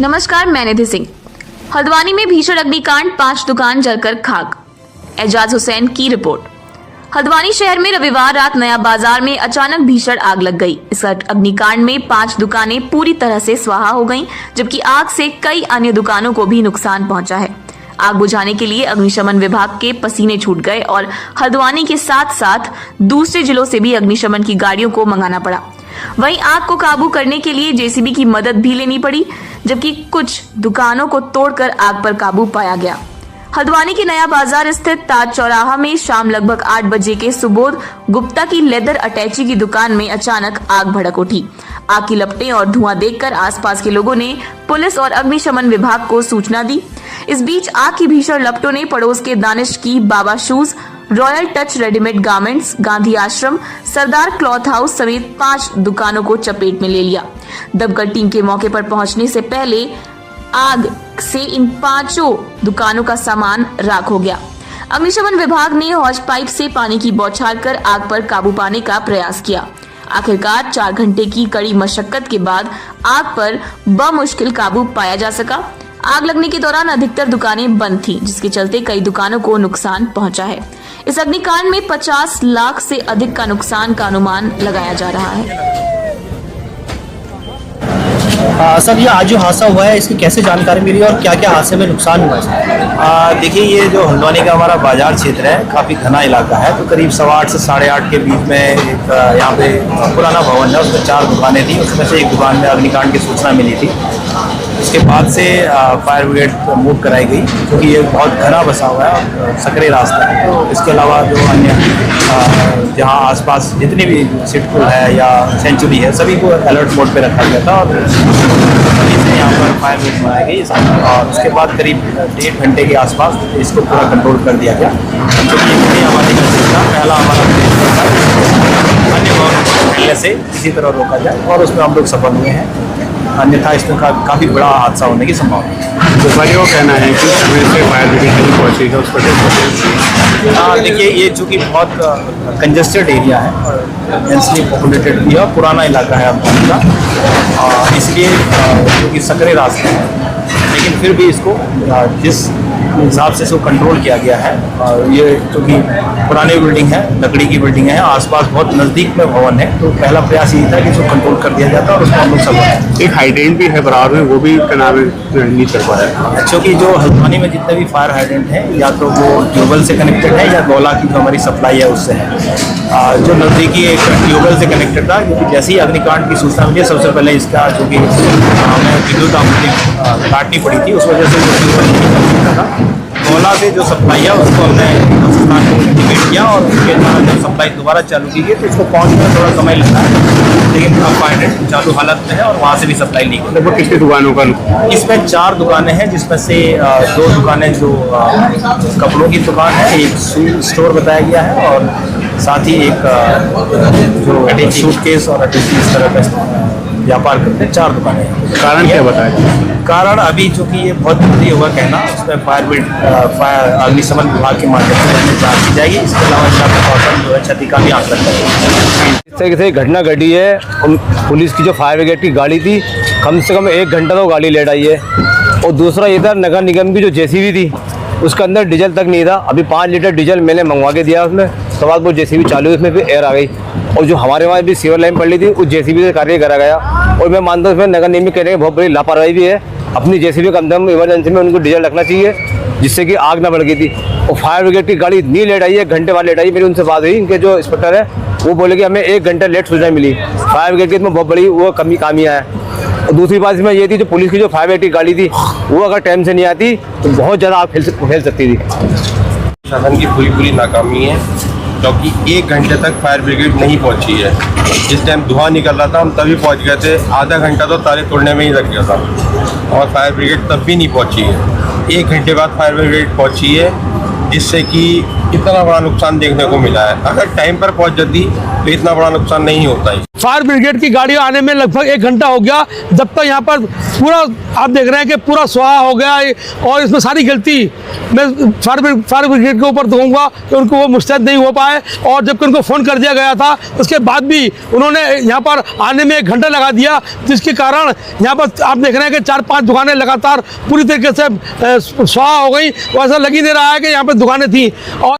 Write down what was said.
नमस्कार, मैं निधि सिंह। हल्द्वानी में भीषण अग्निकांड, 5 दुकान जलकर खाक। एजाज हुसैन की रिपोर्ट। हल्द्वानी शहर में रविवार रात नया बाजार में अचानक भीषण आग लग गई। इस अग्निकांड में 5 दुकानें पूरी तरह से स्वाहा हो गईं, जबकि आग से कई अन्य दुकानों को भी नुकसान पहुंचा है। आग बुझाने के लिए अग्निशमन विभाग के पसीने छूट गए और हल्द्वानी के साथ साथ दूसरे जिलों से भी अग्निशमन की गाड़ियों को मंगाना पड़ा। वहीं आग को काबू करने के लिए जेसीबी की मदद भी लेनी पड़ी, जबकि कुछ दुकानों को तोड़कर आग पर काबू पाया गया। हल्द्वानी के नया बाजार स्थित ताज चौराहा में शाम लगभग 8 बजे के सुबोध गुप्ता की लेदर अटैची की दुकान में अचानक आग भड़क उठी। आग की लपटें और धुआं देखकर आसपास के लोगों ने पुलिस और अग्निशमन विभाग को सूचना दी। इस बीच आग की भीषण लपटों ने पड़ोस के दानिश की Baba shoes, royal touch readymade garments, Gandhi Ashram, Sardar cloth house समेत 5 दुकानों को चपेट में ले लिया। दमकल टीम के मौके पर पहुंचने से पहले आग से इन 5 दुकानों का सामान राख हो गया। अग्निशमन विभाग ने हौज पाइप से पानी की बौछार कर आग पर काबू पाने का प्रयास किया। आखिरकार 4 घंटे की कड़ी मशक्कत के बाद आग पर बमुश्किल काबू पाया जा सका। आग लगने के दौरान अधिकतर दुकानें बंद थीं, जिसके चलते कई दुकानों को नुकसान पहुंचा है। इस अग्निकांड में 50 लाख से अधिक का नुकसान का अनुमान लगाया जा रहा है। सर, ये आज जो हादसा हुआ है इसकी कैसे जानकारी मिली और क्या क्या हादसे में नुकसान हुआ है? देखिए, ये जो हल्द्वानी का हमारा बाजार क्षेत्र है, काफ़ी घना इलाका है। तो करीब 8:15 से 8:30 के बीच में एक यहाँ पे पुराना भवन है, उसमें 4 दुकानें थी। उसमें से एक दुकान में अग्निकांड की सूचना मिली थी। इसके बाद से फायर ब्रिगेड मूव कराई गई, क्योंकि ये बहुत घना बसा हुआ है और सकरे रास्ता है। तो इसके अलावा जो अन्य जहाँ आसपास जितनी भी सिटपुल है या सेंचुरी है, सभी को अलर्ट मोड पे रखा गया था और से यहाँ पर फायर ब्रिगेड बनाई गई। और उसके बाद करीब 1.5 घंटे के आसपास इसको पूरा कंट्रोल कर दिया गया। क्योंकि हमारी पहला हमारा अन्य भवन फैलने से किसी तरह रोका जाए, और उसमें हम लोग सफल हुए हैं। अन्यथा इसमें काफ़ी बड़ा हादसा होने की संभावना है। तो भाई वो कहना है कि समय से फायर ब्रिगेड नहीं पहुँची है, उस पर देखिए, ये चूँकि बहुत कंजस्टेड एरिया है और डेंसली पॉपुलेटेड भी है, पुराना इलाका है अफगान का, इसलिए क्योंकि सकरे रास्ते हैं, लेकिन फिर भी इसको जिस हिसाब से इसको कंट्रोल किया गया है। और ये क्योंकि पुरानी बिल्डिंग है, लकड़ी की बिल्डिंग है, आसपास बहुत नज़दीक में भवन है, तो पहला प्रयास ये था कि इसको कंट्रोल कर दिया जाता और उसमें हम लोग सब एक हाइड्रेंट भी है बराबर में, वो भी तनाव नहीं कर पाया। क्योंकि जो हल्द्वानी में जितने भी फायर हाइड्रेंट हैं, या तो वो ट्यूबवेल से कनेक्टेड है या गोला की जो हमारी सप्लाई है उससे है। जो नज़दीकी एक ट्यूबवेल से कनेक्टेड था, क्योंकि जैसे ही अग्निकांड की सूचना मिली, सबसे पहले इसका जो कि हमें विद्युत आपूर्ति काटनी पड़ी थी, उस वजह से गोला से जो सप्लाई है उसको हमने स्थान को इंडिकेट किया और उसके बाद जब सप्लाई दोबारा चालू की गई तो उसको पहुँचने में थोड़ा समय लगता है, लेकिन अब फायर चालू हालत में है और वहाँ से भी सप्लाई ली गई। लगभग कितनी दुकानों का? इसमें 4 दुकानें हैं, जिसमें से 2 दुकानें जो कपड़ों की दुकान है, एक स्टोर बताया गया है, और साथ ही एक जो सूटकेस और अटैची इस तरह का व्यापार करते हैं। 4 दुकानें हैं। कारण क्या बताया? कारण अभी चूँकि ये बहुत जल्दी हुआ कहना, उसमें फायर अग्निशमन विभाग के माध्यम से जांच की जाएगी। इसके अलावा जो है क्षति का भी आंकलन करेंगे। इस तरीके से घटना घटी है। पुलिस की जो फायर ब्रिगेड की गाड़ी थी, कम से कम 1 घंटा तो गाड़ी लेट आई है। और दूसरा ये था, नगर निगम की जो जेसीबी थी उसके अंदर डीजल तक नहीं था। अभी 5 लीटर डीजल मैंने मंगवा के दिया उसमें, उसके बाद वो जेसीबी चालू है, उसमें भी एयर आ गई। और जो हमारे वहाँ भी सीवर लाइन पड़ रही थी, उस जेसीबी से कार्य करा गया। और मैं मानता हूँ इसमें नगर निगम कहने की बहुत बड़ी लापरवाही भी है। अपनी जेसीबी कम से कम इमरजेंसी में उनको डीजल रखना चाहिए, जिससे कि आग ना बढ़ गई थी। और फायर ब्रिगेड की गाड़ी इतनी लेट आई है, 1 घंटे बाद लेट आई। मेरी उनसे बात हुई, इनके जो इंस्पेक्टर है वो बोले कि हमें 1 घंटा लेट सूचना मिली। फायर ब्रिगेड की इसमें बहुत बड़ी वो खामियाँ है। और दूसरी बात इसमें ये थी, जो पुलिस की जो फायर ब्रिगेड की गाड़ी थी वो अगर टाइम से नहीं आती तो बहुत ज़्यादा आग फैल सकती थी। शासन की पूरी नाकामी है, क्योंकि 1 घंटे तक फायर ब्रिगेड नहीं पहुंची है। जिस टाइम धुआं निकल रहा था हम तभी पहुंच गए थे। आधा घंटा तो ताले तोड़ने में ही लग गया था और फायर ब्रिगेड तब भी नहीं पहुंची है। 1 घंटे बाद फायर ब्रिगेड पहुंची है, जिससे कि इतना बड़ा नुकसान देखने को मिला है। अगर टाइम पर पहुंच जाती तो इतना बड़ा नुकसान नहीं होता है। फायर ब्रिगेड की गाड़ी आने में लगभग 1 घंटा हो गया, जब तक यहाँ पर पूरा आप देख रहे हैं कि पूरा स्वाहा हो गया है। और इसमें सारी गलती मैं फायर ब्रिगेड के ऊपर दूंगा कि उनको वो मुस्तैद नहीं हो पाए, और जबकि उनको फ़ोन कर दिया गया था उसके बाद भी उन्होंने यहाँ पर आने में 1 घंटा लगा दिया, जिसके कारण यहाँ पर आप देख रहे हैं कि 4-5 दुकानें लगातार पूरी तरीके से स्वाहा हो गई। और ऐसा लग ही नहीं रहा है कि यहाँ पर दुकानें थी। और